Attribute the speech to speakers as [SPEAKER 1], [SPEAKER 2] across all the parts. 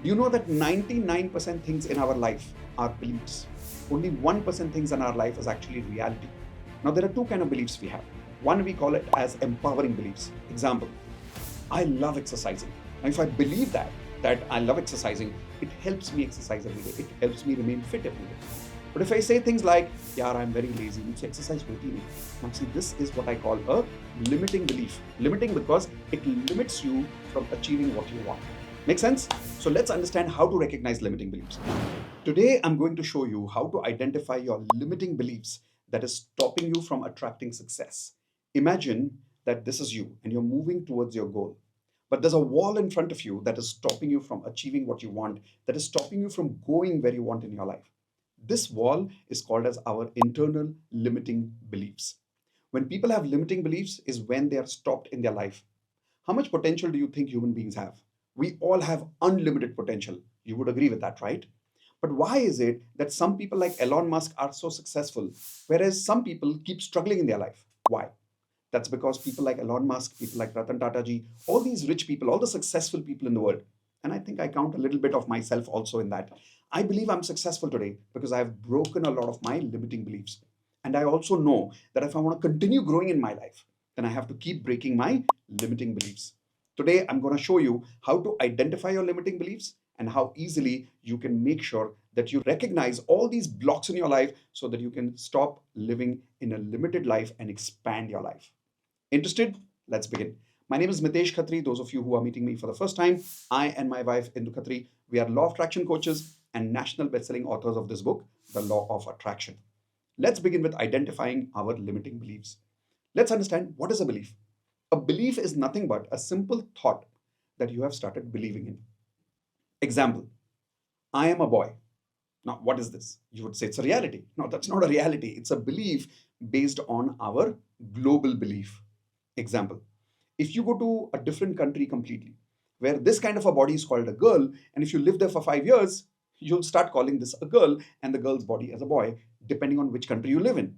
[SPEAKER 1] Do you know that 99% things in our life are beliefs? Only 1% things in our life is actually reality. Now, there are two kind of beliefs we have. One, we call it as empowering beliefs. Example, I love exercising. Now, if I believe that I love exercising, it helps me exercise every day. It helps me remain fit every day. But if I say things like, yeah, I'm very lazy, मुझसे exercise होती नहीं. Now, see, this is what I call a limiting belief. Limiting because it limits you from achieving what you want. Make sense? So let's understand how to recognize limiting beliefs. Today, I'm going to show you how to identify your limiting beliefs that is stopping you from attracting success. Imagine that this is you and you're moving towards your goal. But there's a wall in front of you that is stopping you from achieving what you want, that is stopping you from going where you want in your life. This wall is called as our internal limiting beliefs. When people have limiting beliefs is when they are stopped in their life. How much potential do you think human beings have? We all have unlimited potential. You would agree with that, right? But why is it that some people like Elon Musk are so successful, whereas some people keep struggling in their life? Why? That's because people like Elon Musk, people like Ratan Tata ji, all these rich people, all the successful people in the world, and I think I count a little bit of myself also in that. I believe I'm successful today because I've broken a lot of my limiting beliefs. And I also know that if I want to continue growing in my life, then I have to keep breaking my limiting beliefs. Today, I'm going to show you how to identify your limiting beliefs and how easily you can make sure that you recognize all these blocks in your life so that you can stop living in a limited life and expand your life. Interested? Let's begin. My name is Mitesh Khatri. Those of you who are meeting me for the first time, I and my wife Indu Khatri, we are law of attraction coaches and national best-selling authors of this book, The Law of Attraction. Let's begin with identifying our limiting beliefs. Let's understand what is a belief. A belief is nothing but a simple thought that you have started believing in. Example, I am a boy. Now, what is this? You would say it's a reality. No, that's not a reality. It's a belief based on our global belief. Example, if you go to a different country completely, where this kind of a body is called a girl, and if you live there for 5 years, you'll start calling this a girl and the girl's body as a boy, depending on which country you live in.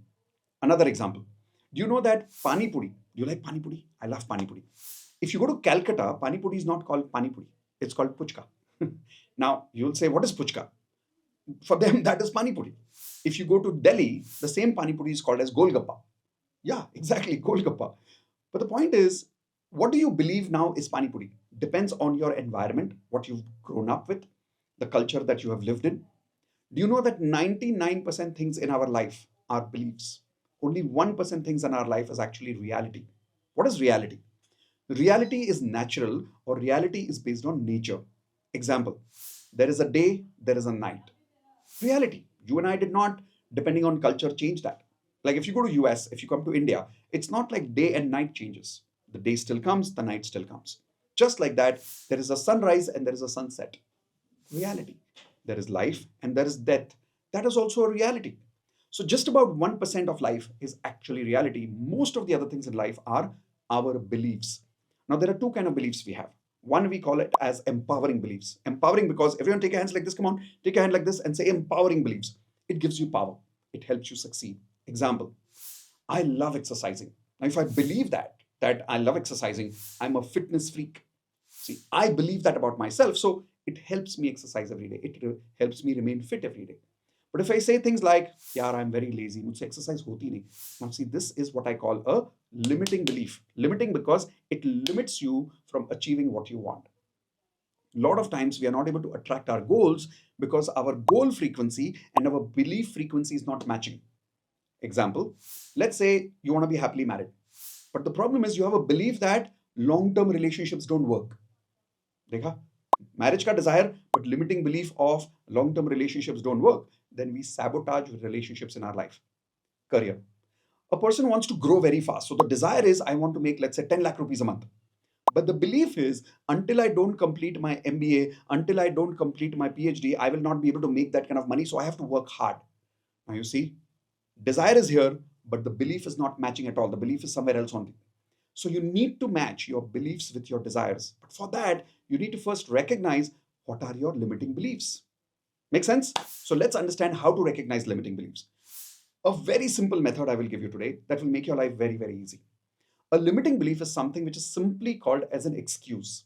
[SPEAKER 1] Another example, do you know that Pani Puri? Do you like Pani Puri? I love Pani Puri. If you go to Calcutta, Pani Puri is not called Pani Puri. It's called Puchka. Now, you'll say, what is Puchka? For them, that is Pani Puri. If you go to Delhi, the same Pani Puri is called as Golgappa. Yeah, exactly, Golgappa. But the point is, what do you believe now is Pani Puri? Depends on your environment, what you've grown up with, the culture that you have lived in. Do you know that 99% things in our life are beliefs? Only 1% things in our life is actually reality. What is reality? Reality is natural or reality is based on nature. Example, there is a day, there is a night. Reality. You and I did not, depending on culture, change that. Like if you go to US, if you come to India, it's not like day and night changes. The day still comes, the night still comes. Just like that, there is a sunrise and there is a sunset. Reality. There is life and there is death. That is also a reality. So just about 1% of life is actually reality. Most of the other things in life are our beliefs. Now there are two kind of beliefs we have. One, we call it as empowering beliefs. Empowering because everyone take your hands like this. Come on, take your hand like this and say empowering beliefs. It gives you power. It helps you succeed. Example, I love exercising. Now, if I believe that I love exercising, I'm a fitness freak. See, I believe that about myself. So it helps me exercise every day. It helps me remain fit every day. But if I say things like, yeah, I'm very lazy, मुझसे exercise होती नहीं. Now see, this is what I call a limiting belief. Limiting because it limits you from achieving what you want. A lot of times we are not able to attract our goals because our goal frequency and our belief frequency is not matching. Example, let's say you want to be happily married. But the problem is you have a belief that long-term relationships don't work. देखा? Marriage का desire, but limiting belief of long-term relationships don't work. Then we sabotage relationships in our life. Career. A person wants to grow very fast. So the desire is, I want to make, let's say, 10 lakh rupees a month. But the belief is, until I don't complete my MBA, until I don't complete my PhD, I will not be able to make that kind of money. So I have to work hard. Now you see, desire is here, but the belief is not matching at all. The belief is somewhere else only. So you need to match your beliefs with your desires. But for that, you need to first recognize what are your limiting beliefs. Make sense? So let's understand how to recognize limiting beliefs. A very simple method I will give you today that will make your life very, very easy. A limiting belief is something which is simply called as an excuse.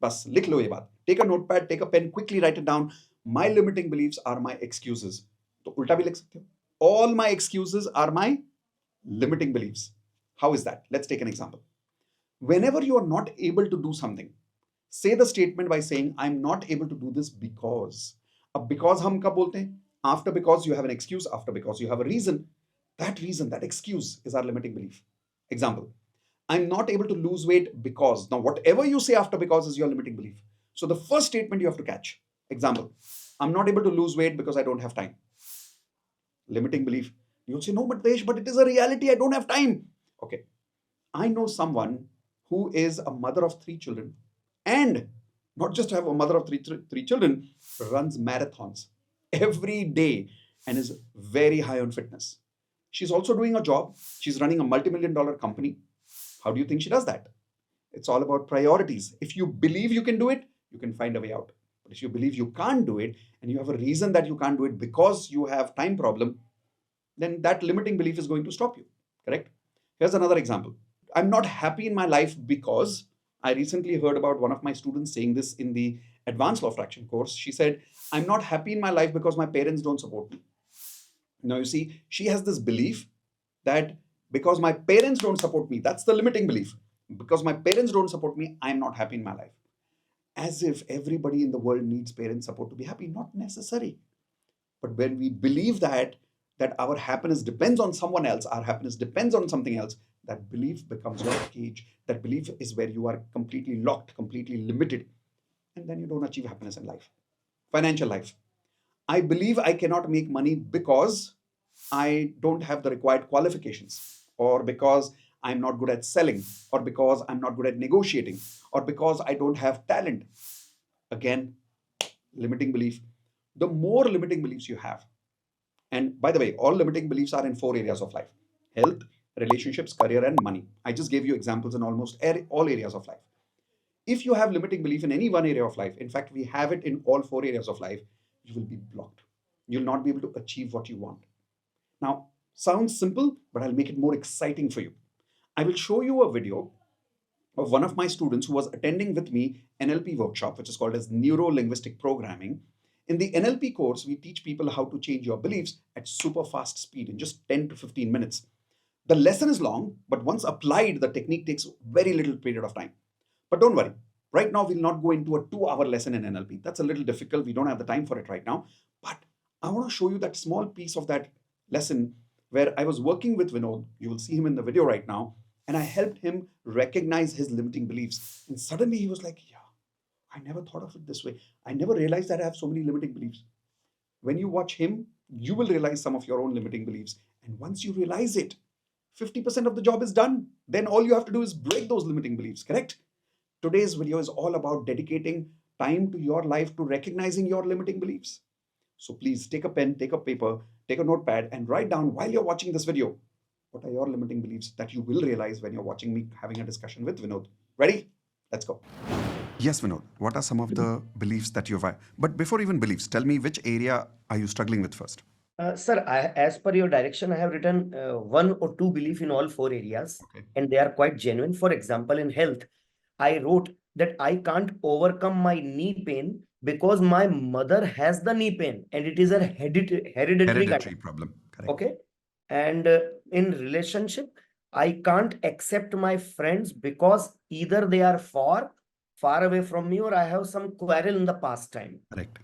[SPEAKER 1] बस लिख लो ये बात. Take a notepad, take a pen, quickly write it down. My limiting beliefs are my excuses. तो उल्टा भी लिख सकते हो. All my excuses are my limiting beliefs. How is that? Let's take an example. Whenever you are not able to do something, say the statement by saying, I'm not able to do this because. अब because हम कब बोलते हैं? After because you have an excuse, after because you have a reason. That reason, that excuse is our limiting belief. Example, I'm not able to lose weight because. Now, whatever you say after because is your limiting belief. So the first statement you have to catch. Example, I'm not able to lose weight because I don't have time. Limiting belief. You'll say, no, but Desh, but it is a reality. I don't have time. Okay. I know someone who is a mother of 3 children and not just have a mother of three children, runs marathons every day and is very high on fitness. She's also doing a job. She's running a multi-million-dollar company. How do you think she does that? It's all about priorities. If you believe you can do it, you can find a way out. But if you believe you can't do it and you have a reason that you can't do it because you have time problem, then that limiting belief is going to stop you. Correct? Here's another example. I'm not happy in my life because I recently heard about one of my students saying this in the Advanced Law of Attraction course. She said, I'm not happy in my life because my parents don't support me. Now, you see, she has this belief that because my parents don't support me, that's the limiting belief. Because my parents don't support me, I'm not happy in my life. As if everybody in the world needs parent support to be happy. Not necessary. But when we believe that our happiness depends on someone else, our happiness depends on something else, that belief becomes your cage. That belief is where you are completely locked, completely limited, and then you don't achieve happiness in life. Financial life. I believe I cannot make money because I don't have the required qualifications, or because I'm not good at selling, or because I'm not good at negotiating, or because I don't have talent. Again, limiting belief. The more limiting beliefs you have, and by the way, all limiting beliefs are in 4 areas of life: health, relationships, career, and money. I just gave you examples in almost all areas of life. If you have limiting belief in any one area of life, in fact, we have it in all 4 areas of life, you will be blocked. You'll not be able to achieve what you want. Now, sounds simple, but I'll make it more exciting for you. I will show you a video of one of my students who was attending with me NLP workshop, which is called as Neuro Linguistic Programming. In the NLP course, we teach people how to change your beliefs at super fast speed in just 10 to 15 minutes. The lesson is long, but once applied, the technique takes very little period of time. But don't worry. Right now, we'll not go into a 2-hour lesson in NLP. That's a little difficult. We don't have the time for it right now. But I want to show you that small piece of that lesson where I was working with Vinod. You will see him in the video right now. And I helped him recognize his limiting beliefs. And suddenly he was like, yeah, I never thought of it this way. I never realized that I have so many limiting beliefs. When you watch him, you will realize some of your own limiting beliefs. And once you realize it, 50% of the job is done. Then all you have to do is break those limiting beliefs, correct? Today's video is all about dedicating time to your life to recognizing your limiting beliefs. So please take a pen, take a paper, take a notepad, and write down while you're watching this video, what are your limiting beliefs that you will realize when you're watching me having a discussion with Vinod. Ready? Let's go. Yes, Vinod. What are some of the beliefs that you've... But before even beliefs, tell me which area are you struggling with first?
[SPEAKER 2] Sir, as per your direction, I have written 1 or 2 belief in all 4 areas,
[SPEAKER 1] Okay.
[SPEAKER 2] and they are quite genuine. For example, in health, I wrote that I can't overcome my knee pain because my mother has the knee pain, and it is a hereditary kind of,
[SPEAKER 1] problem. Correct.
[SPEAKER 2] okay. And in relationship, I can't accept my friends because either they are far away from me, or I have some quarrel in the past time.
[SPEAKER 1] Correct.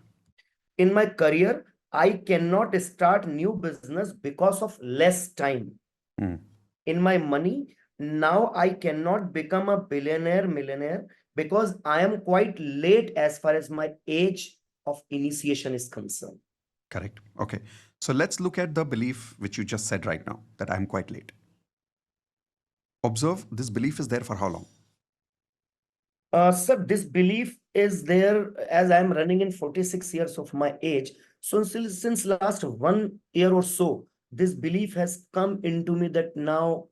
[SPEAKER 2] In my career, I cannot start new business because of less time. In my money, now I cannot become a billionaire, millionaire, because I am quite late as far as my age of initiation is concerned.
[SPEAKER 1] Correct. Okay. So let's look at the belief which you just said right now, that I'm quite late. Observe, this belief is there for how long?
[SPEAKER 2] Sir, this belief is there as I am running in 46 years of my age. So since last 1 year or so, this belief has come into me that now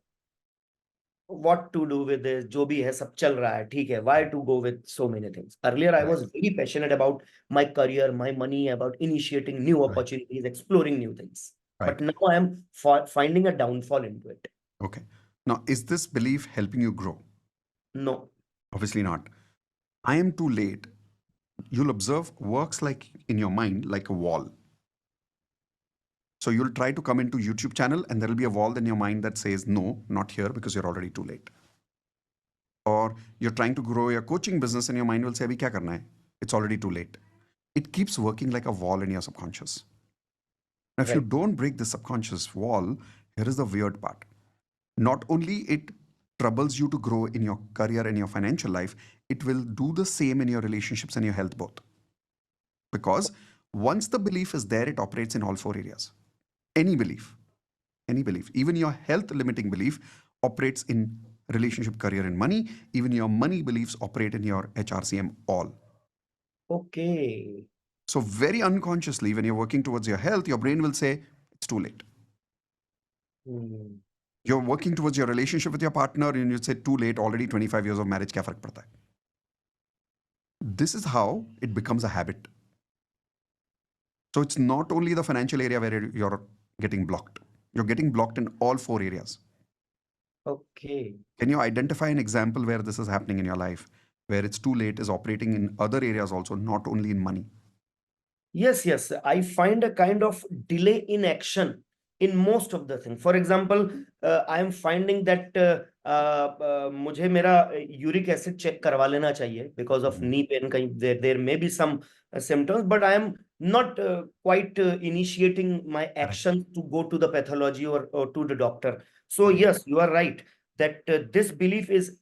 [SPEAKER 2] what to do with this, जो भी है सब चल रहा है, ठीक है, why to go with so many things. Earlier, I was very passionate about my career, my money, about initiating new opportunities, exploring new things. But now I am finding a downfall into it.
[SPEAKER 1] Okay. Now, is this belief helping you grow?
[SPEAKER 2] No.
[SPEAKER 1] Obviously not. I am too late, you'll observe works like in your mind like a wall. So you'll try to come into YouTube channel and there'll be a wall in your mind that says, no, not here because you're already too late. Or you're trying to grow your coaching business and your mind will say, abhi kya karna hai? It's already too late. It keeps working like a wall in your subconscious. Now, if you
[SPEAKER 2] Right.
[SPEAKER 1] don't break the subconscious wall, here is the weird part. Not only it troubles you to grow in your career and your financial life, it will do the same in your relationships and your health both. Because once the belief is there, it operates in all four areas. Any belief, even your health limiting belief operates in relationship, career, and money. Even your money beliefs operate in your HRCM all.
[SPEAKER 2] Okay.
[SPEAKER 1] So very unconsciously, when you're working towards your health, your brain will say, it's too late.
[SPEAKER 2] Hmm.
[SPEAKER 1] You're working towards your relationship with your partner and you say, too late, already 25 years of marriage, kya farak padta hai? This is how it becomes a habit. So it's not only the financial area where you're getting blocked. You're getting blocked in all four areas.
[SPEAKER 2] Okay.
[SPEAKER 1] Can you identify an example where this is happening in your life, where it's too late is operating in other areas also, not only in money?
[SPEAKER 2] Yes. I find a kind of delay in action in most of the things. For example, I am finding that मुझे मेरा uric acid check करवा लेना चाहिए because of knee pain. कहीं there may be some symptoms, but I am not quite initiating my action to go to the pathology or to the doctor. So yes, you are right that this belief is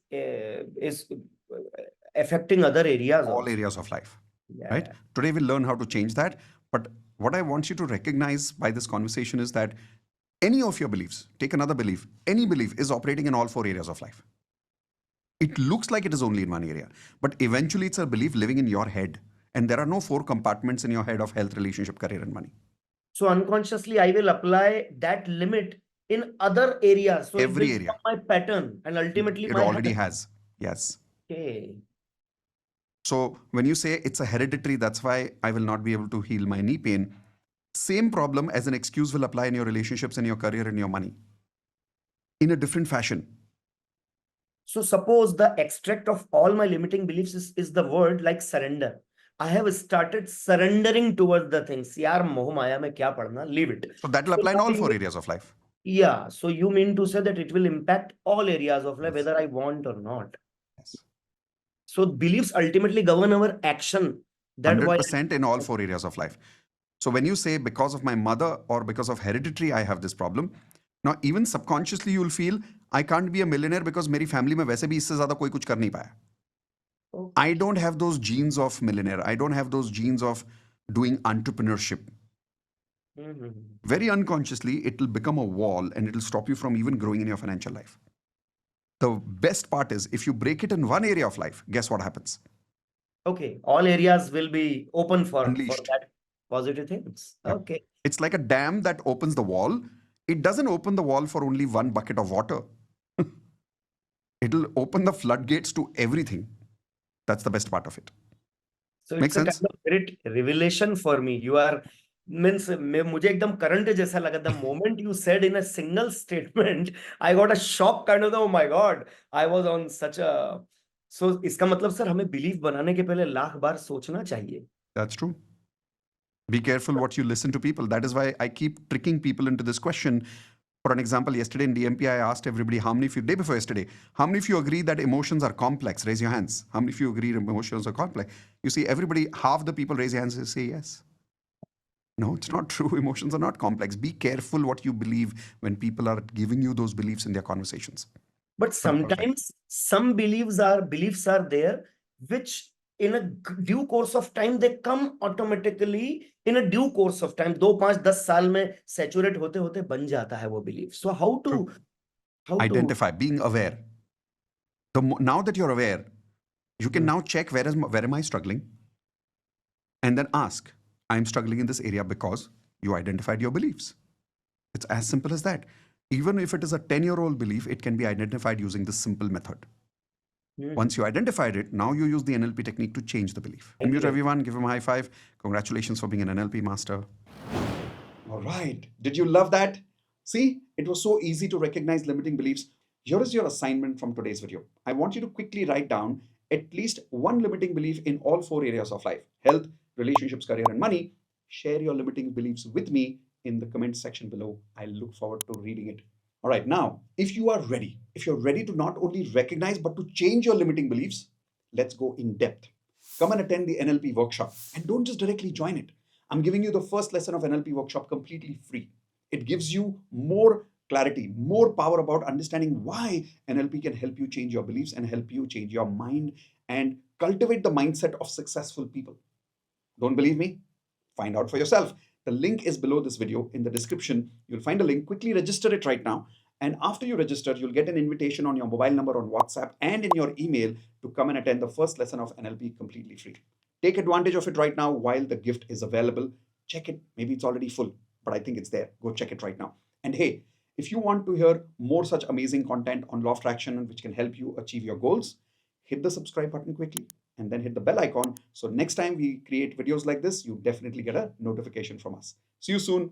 [SPEAKER 2] affecting other areas
[SPEAKER 1] All
[SPEAKER 2] also.
[SPEAKER 1] areas of life, right?
[SPEAKER 2] Yeah.
[SPEAKER 1] Today we'll learn how to change that. But what I want you to recognize by this conversation is that any of your beliefs, take another belief, any belief is operating in all four areas of life. It looks like it is only in one area, but eventually it's a belief living in your head. And there are no four compartments in your head of health, relationship, career, and money.
[SPEAKER 2] So unconsciously, I will apply that limit in other areas. So it will
[SPEAKER 1] Every
[SPEAKER 2] become
[SPEAKER 1] area.
[SPEAKER 2] my pattern and ultimately
[SPEAKER 1] It
[SPEAKER 2] my
[SPEAKER 1] already
[SPEAKER 2] habit.
[SPEAKER 1] has. Yes.
[SPEAKER 2] Okay.
[SPEAKER 1] So when you say it's a hereditary, that's why I will not be able to heal my knee pain. Same problem as an excuse will apply in your relationships and your career and your money in a different fashion.
[SPEAKER 2] So suppose the extract of all my limiting beliefs is the word like surrender. I have started surrendering towards the things. Yaar, moh maya mein kya padna? Leave it.
[SPEAKER 1] So that will
[SPEAKER 2] So
[SPEAKER 1] apply in
[SPEAKER 2] now
[SPEAKER 1] all four areas of life.
[SPEAKER 2] yeah. So you mean to say that it will impact all areas of life,
[SPEAKER 1] Yes.
[SPEAKER 2] whether I want or not.
[SPEAKER 1] Yes.
[SPEAKER 2] So beliefs ultimately govern our action. That why
[SPEAKER 1] 100% in all four areas of life. So when you say because of my mother or because of hereditary, I have this problem. Now, even subconsciously, you'll feel I can't be a millionaire because मेरी family में वैसे भी इससे ज़्यादा कोई कुछ कर नहीं पाया. I don't have those genes of millionaire. I don't have those genes of doing entrepreneurship. Very unconsciously, it will become a wall and it will stop you from even growing in your financial life. The best part is if you break it in one area of life, guess what happens?
[SPEAKER 2] Okay, all areas will be open for
[SPEAKER 1] Unleashed.
[SPEAKER 2] that positive things.
[SPEAKER 1] Yep.
[SPEAKER 2] Okay.
[SPEAKER 1] It's like a dam that opens the wall. It doesn't open the wall for only one bucket of water. It'll open the floodgates to everything. That's the best part of it.
[SPEAKER 2] So
[SPEAKER 1] Make
[SPEAKER 2] it's a
[SPEAKER 1] sense?
[SPEAKER 2] kind of great revelation for me. You are means मुझे एकदम current जैसा लगा. The moment you said in a single statement, I got a shock kind of. Oh my God, I was on such a. So इसका मतलब sir हमें belief बनाने के पहले लाख बार सोचना चाहिए.
[SPEAKER 1] That's true. Be careful what you listen to people. That is why I keep tricking people into this question. For an example, yesterday in DMP, I asked everybody, how many of you, day before yesterday, how many of you agree that emotions are complex? Raise your hands. How many of you agree emotions are complex? You see, everybody, half the people raise their hands and say yes. No, it's not true. Emotions are not complex. Be careful what you believe when people are giving you those beliefs in their conversations.
[SPEAKER 2] But
[SPEAKER 1] 100%.
[SPEAKER 2] sometimes some beliefs are there which in a due course of time they come automatically in a due course of time. 2 5 10 साल में saturate होते होते बन जाता है वो belief. So how
[SPEAKER 1] True.
[SPEAKER 2] to
[SPEAKER 1] Identify, being aware. Now that you're aware, you can now check where am I struggling? And then ask, I'm struggling in this area because you identified your beliefs. It's as simple as that. Even if it is a 10-year-old belief, it can be identified using this simple method. Once you identified it, now you use the NLP technique to change the belief. Unmute everyone, give him a high five. Congratulations for being an NLP master. All right. Did you love that? See, it was so easy to recognize limiting beliefs. Here is your assignment from today's video. I want you to quickly write down at least one limiting belief in all four areas of life: health, relationships, career, and money, share your limiting beliefs with me in the comment section below. I look forward to reading it. All right, now, if you're ready to not only recognize but to change your limiting beliefs, let's go in depth. Come and attend the NLP workshop and don't just directly join it. I'm giving you the first lesson of NLP workshop completely free. It gives you more clarity, more power about understanding why NLP can help you change your beliefs and help you change your mind and cultivate the mindset of successful people. Don't believe me? Find out for yourself. The link is below this video in the description. You'll find a link. Quickly register it right now. And after you register, you'll get an invitation on your mobile number on WhatsApp and in your email to come and attend the first lesson of NLP completely free. Take advantage of it right now while the gift is available. Check it. Maybe it's already full, but I think it's there. Go check it right now. And hey, if you want to hear more such amazing content on law of attraction, which can help you achieve your goals, hit the subscribe button quickly and then hit the bell icon. So next time we create videos like this, you definitely get a notification from us. See you soon.